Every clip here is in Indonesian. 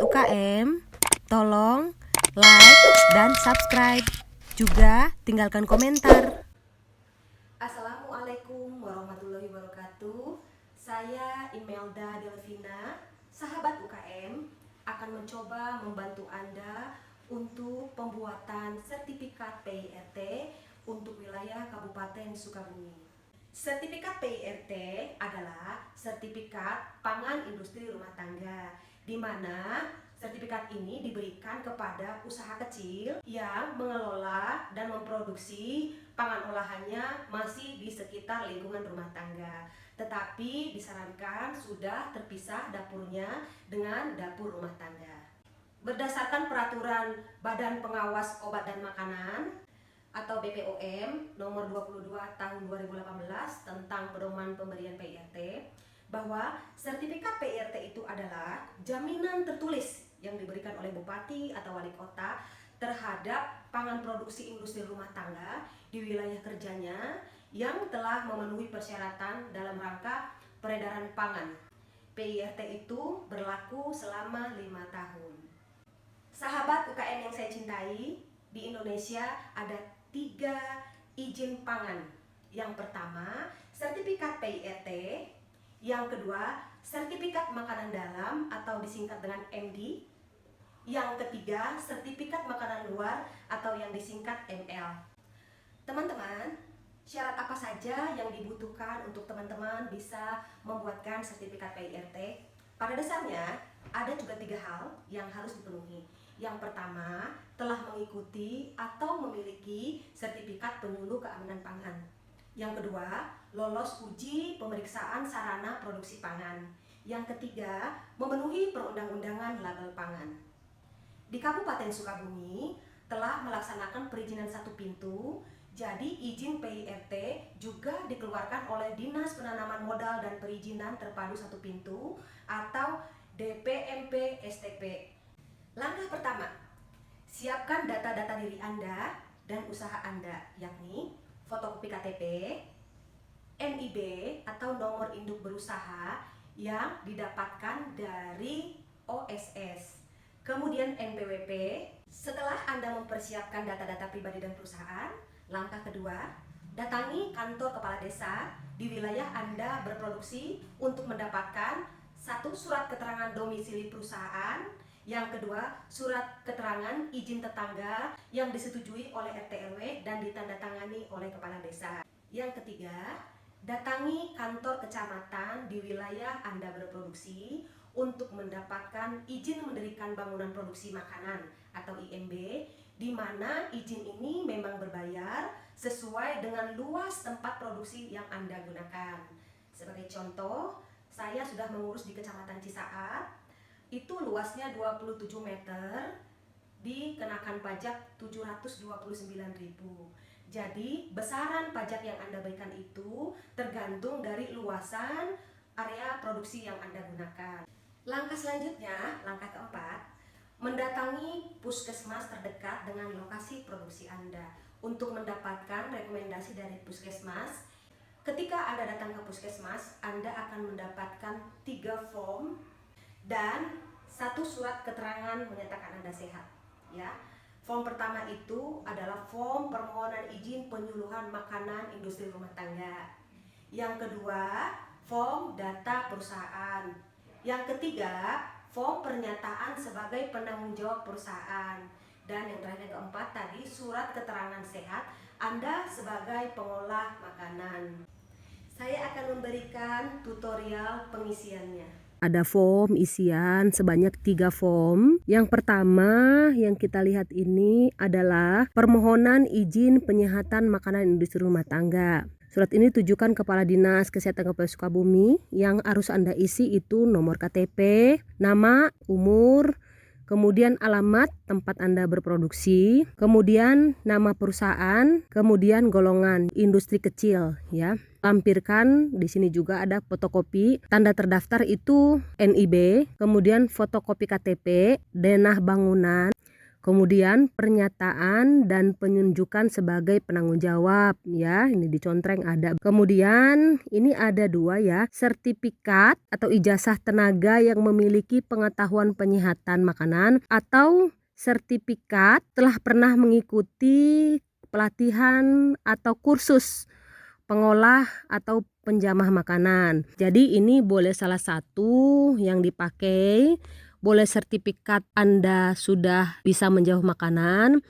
Sahabat UKM, tolong like dan subscribe. Juga tinggalkan komentar. Assalamualaikum warahmatullahi wabarakatuh. Saya Imelda Delvina, sahabat UKM, akan mencoba membantu Anda untuk pembuatan sertifikat PIRT untuk wilayah Kabupaten Sukabumi. Sertifikat PIRT adalah sertifikat pangan industri rumah tangga, di mana sertifikat ini diberikan kepada usaha kecil yang mengelola dan memproduksi pangan olahannya masih di sekitar lingkungan rumah tangga, tetapi disarankan sudah terpisah dapurnya dengan dapur rumah tangga. Berdasarkan peraturan Badan Pengawas Obat dan Makanan atau BPOM nomor 22 tahun 2018 tentang pedoman pemberian PIRT, bahwa sertifikat PIRT itu adalah jaminan tertulis yang diberikan oleh bupati atau wali kota terhadap pangan produksi industri rumah tangga di wilayah kerjanya yang telah memenuhi persyaratan dalam rangka peredaran pangan. PIRT itu berlaku selama 5 tahun. Sahabat UKM yang saya cintai, di Indonesia ada 3 izin pangan. Yang pertama, sertifikat PIRT. Yang kedua, sertifikat makanan dalam atau disingkat dengan MD. Yang ketiga, sertifikat makanan luar atau yang disingkat ML. Teman-teman, syarat apa saja yang dibutuhkan untuk teman-teman bisa membuatkan sertifikat PIRT? Pada dasarnya, ada juga 3 hal yang harus dipenuhi. Yang pertama, telah mengikuti atau memiliki sertifikat penyuluh keamanan pangan. Yang kedua, lolos uji pemeriksaan sarana produksi pangan. Yang ketiga, memenuhi perundang-undangan label pangan. Di Kabupaten Sukabumi telah melaksanakan perizinan satu pintu, jadi izin PIRT juga dikeluarkan oleh Dinas Penanaman Modal dan Perizinan Terpadu Satu Pintu atau DPMP STP. Langkah pertama, siapkan data-data diri Anda dan usaha Anda, yakni fotokopi KTP, NIB atau nomor induk berusaha yang didapatkan dari OSS, kemudian NPWP. Setelah Anda mempersiapkan data-data pribadi dan perusahaan, langkah kedua, datangi kantor kepala desa di wilayah Anda berproduksi untuk mendapatkan 1 surat keterangan domisili perusahaan, yang kedua, surat keterangan izin tetangga yang disetujui oleh RT RW dan ditandatangani oleh kepala desa. Yang ketiga, datangi kantor kecamatan di wilayah Anda berproduksi untuk mendapatkan izin mendirikan bangunan produksi makanan atau IMB, di mana izin ini memang berbayar sesuai dengan luas tempat produksi yang Anda gunakan. Sebagai contoh, saya sudah mengurus di Kecamatan Cisaat. Itu luasnya 27 meter, dikenakan pajak 729.000. Jadi besaran pajak yang Anda berikan itu tergantung dari luasan area produksi yang Anda gunakan. Langkah selanjutnya, langkah keempat, mendatangi puskesmas terdekat dengan lokasi produksi Anda untuk mendapatkan rekomendasi dari puskesmas. Ketika Anda datang ke puskesmas, Anda akan mendapatkan 3 form dan 1 surat keterangan menyatakan Anda sehat, ya. Form pertama itu adalah form permohonan izin penyuluhan makanan industri rumah tangga. Yang kedua, form data perusahaan. Yang ketiga, form pernyataan sebagai penanggung jawab perusahaan. Dan yang terakhir, yang keempat tadi, surat keterangan sehat Anda sebagai pengolah makanan. Saya akan memberikan tutorial pengisiannya. Ada form isian sebanyak 3 form. Yang pertama yang kita lihat ini adalah permohonan izin penyehatan makanan industri rumah tangga. Surat ini tujukan Kepala Dinas Kesehatan Kabupaten Sukabumi. Yang harus Anda isi itu nomor KTP, nama, umur, kemudian alamat tempat Anda berproduksi, kemudian nama perusahaan, kemudian golongan industri kecil, ya. Lampirkan di sini juga ada fotokopi tanda terdaftar itu NIB, kemudian fotokopi KTP, denah bangunan, Kemudian pernyataan dan penunjukan sebagai penanggung jawab ya, ini dicontreng ada. Kemudian ini ada 2 ya, sertifikat atau ijazah tenaga yang memiliki pengetahuan penyihatan makanan atau sertifikat telah pernah mengikuti pelatihan atau kursus pengolah atau penjamah makanan. Jadi ini boleh salah satu yang dipakai. Boleh sertifikat Anda sudah bisa menjauh makanan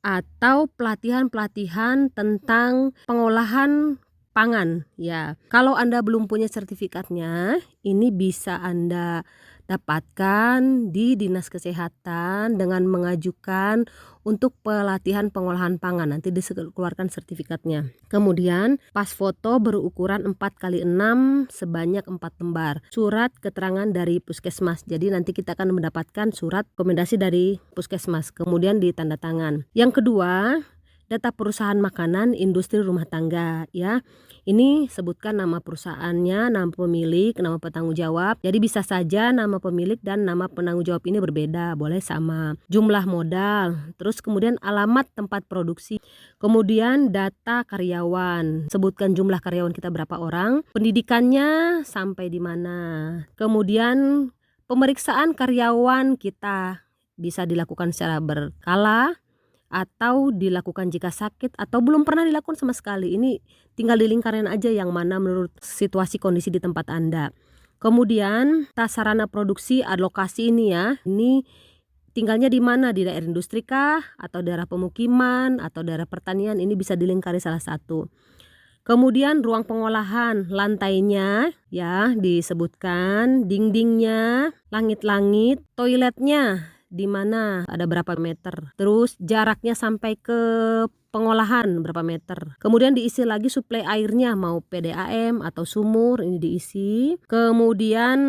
atau pelatihan-pelatihan tentang pengolahan pangan ya. Kalau Anda belum punya sertifikatnya, ini bisa Anda dapatkan di Dinas Kesehatan dengan mengajukan untuk pelatihan pengolahan pangan. Nanti dikeluarkan sertifikatnya. Kemudian pas foto berukuran 4x6 sebanyak 4 lembar. Surat keterangan dari puskesmas. Jadi nanti kita akan mendapatkan surat rekomendasi dari puskesmas. Kemudian ditanda tangan. Yang kedua, data perusahaan makanan industri rumah tangga ya. Ini sebutkan nama perusahaannya, nama pemilik, nama penanggung jawab. Jadi bisa saja nama pemilik dan nama penanggung jawab ini berbeda, boleh sama. Jumlah modal, terus kemudian alamat tempat produksi. Kemudian data karyawan, sebutkan jumlah karyawan kita berapa orang, pendidikannya sampai di mana. Kemudian pemeriksaan karyawan kita bisa dilakukan secara berkala atau dilakukan jika sakit atau belum pernah dilakukan sama sekali. Ini tinggal dilingkarin aja yang mana menurut situasi kondisi di tempat Anda. Kemudian sarana produksi alokasi ini ya. Ini tinggalnya di mana, di daerah industri kah atau daerah pemukiman atau daerah pertanian, ini bisa dilingkari salah satu. Kemudian ruang pengolahan, lantainya ya disebutkan, dindingnya, langit-langit, toiletnya di mana, ada berapa meter, terus jaraknya sampai ke pengolahan berapa meter. Kemudian diisi lagi suplai airnya, mau PDAM atau sumur, ini diisi. Kemudian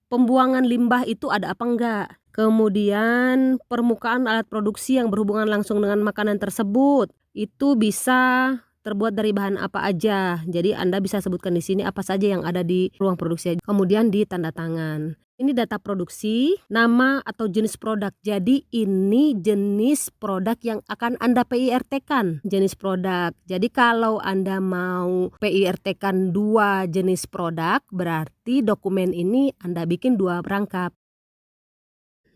pembuangan limbah itu ada apa enggak. Kemudian permukaan alat produksi yang berhubungan langsung dengan makanan tersebut itu bisa terbuat dari bahan apa aja. Jadi Anda bisa sebutkan di sini apa saja yang ada di ruang produksi. Kemudian ditanda tangan. Ini data produksi, nama atau jenis produk. Jadi ini jenis produk yang akan Anda PIRT-kan. Jenis produk. Jadi kalau Anda mau PIRT-kan 2 jenis produk, berarti dokumen ini Anda bikin 2 perangkap.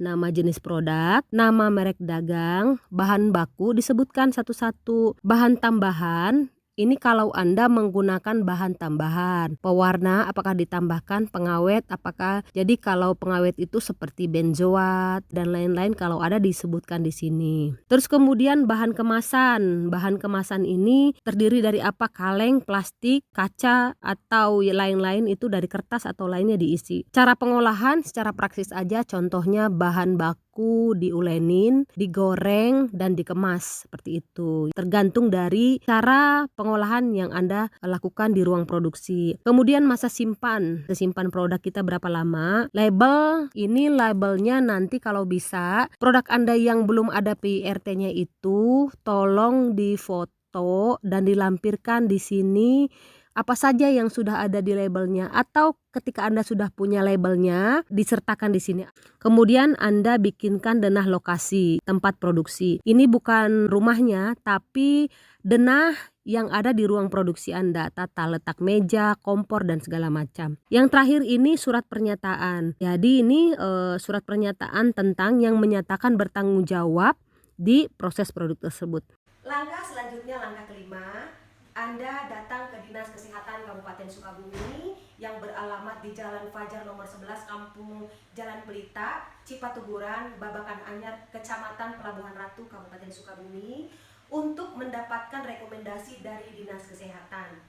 Nama jenis produk, nama merek dagang, bahan baku disebutkan satu-satu. Bahan tambahan, ini kalau Anda menggunakan bahan tambahan. Pewarna apakah ditambahkan, pengawet apakah. Jadi kalau pengawet itu seperti benzoat dan lain-lain kalau ada disebutkan di sini. Terus kemudian bahan kemasan. Bahan kemasan ini terdiri dari apa? Kaleng, plastik, kaca atau lain-lain itu dari kertas atau lainnya diisi. Cara pengolahan secara praktis aja, contohnya bahan baku diulenin, digoreng dan dikemas seperti itu. Tergantung dari cara pengolahan yang Anda lakukan di ruang produksi. Kemudian masa simpan produk kita berapa lama. Label, ini labelnya nanti kalau bisa produk Anda yang belum ada PIRT-nya itu tolong difoto dan dilampirkan di sini apa saja yang sudah ada di labelnya, atau ketika Anda sudah punya labelnya disertakan di sini. Kemudian Anda bikinkan denah lokasi tempat produksi. Ini bukan rumahnya tapi denah yang ada di ruang produksi Anda, tata letak meja, kompor dan segala macam. Yang terakhir ini surat pernyataan. Jadi ini surat pernyataan tentang yang menyatakan bertanggung jawab di proses produk tersebut. Langkah selanjutnya, langkah kelima, Anda datang ke Dinas Kesehatan Kabupaten Sukabumi yang beralamat di Jalan Fajar nomor 11, Kampung Jalan Pelita, Cipatuguran, Babakan Anyar, Kecamatan Pelabuhan Ratu, Kabupaten Sukabumi, untuk mendapatkan rekomendasi dari Dinas Kesehatan.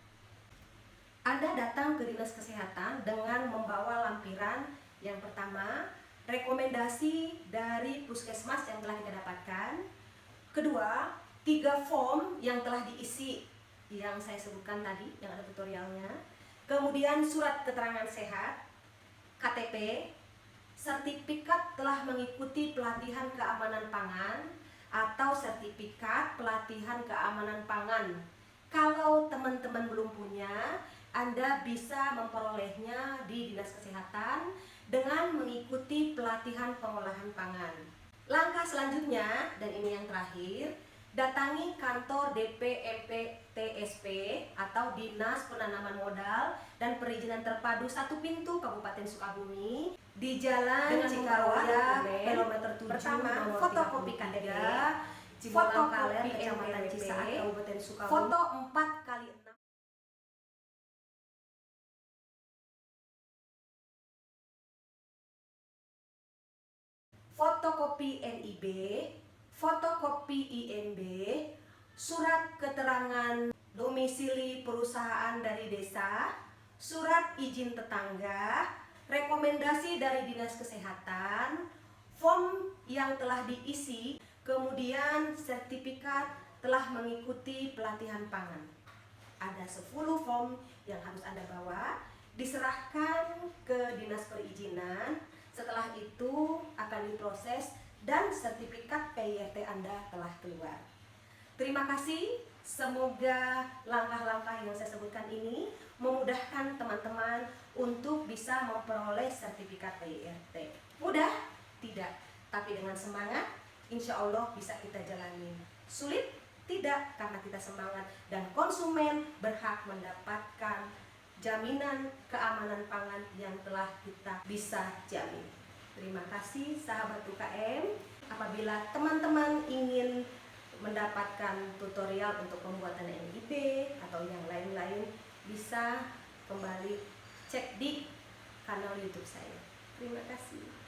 Anda datang ke Dinas Kesehatan dengan membawa lampiran yang pertama, rekomendasi dari puskesmas yang telah kita dapatkan. Kedua, 3 form yang telah diisi yang saya sebutkan tadi, yang ada tutorialnya. Kemudian surat keterangan sehat, KTP, sertifikat telah mengikuti pelatihan keamanan pangan atau sertifikat pelatihan keamanan pangan. Kalau teman-teman belum punya, Anda bisa memperolehnya di Dinas Kesehatan dengan mengikuti pelatihan pengolahan pangan. Langkah selanjutnya, dan ini yang terakhir, datangi kantor DP MPTSP atau Dinas Penanaman Modal dan Perizinan Terpadu Satu Pintu Kabupaten Sukabumi di Jalan Cikaraya, kilometer 7, pertama, fotokopi KTP, fotokopi Kecamatan Cisaat, Kabupaten Sukabumi, foto 4x6, fotokopi NIB, fotokopi INB, surat keterangan domisili perusahaan dari desa, surat izin tetangga, rekomendasi dari Dinas Kesehatan, form yang telah diisi, kemudian sertifikat telah mengikuti pelatihan pangan. Ada 10 form yang harus Anda bawa, diserahkan ke Dinas Perizinan. Setelah itu akan diproses dan sertifikat PIRT Anda telah keluar. Terima kasih, semoga langkah-langkah yang saya sebutkan ini memudahkan teman-teman untuk bisa memperoleh sertifikat PIRT. Mudah? Tidak, tapi dengan semangat insya Allah bisa kita jalani. Sulit? Tidak, karena kita semangat dan konsumen berhak mendapatkan jaminan keamanan pangan yang telah kita bisa jamin. Terima kasih sahabat UKM. Apabila teman-teman ingin mendapatkan tutorial untuk pembuatan NIB atau yang lain-lain, bisa kembali cek di kanal YouTube saya. Terima kasih.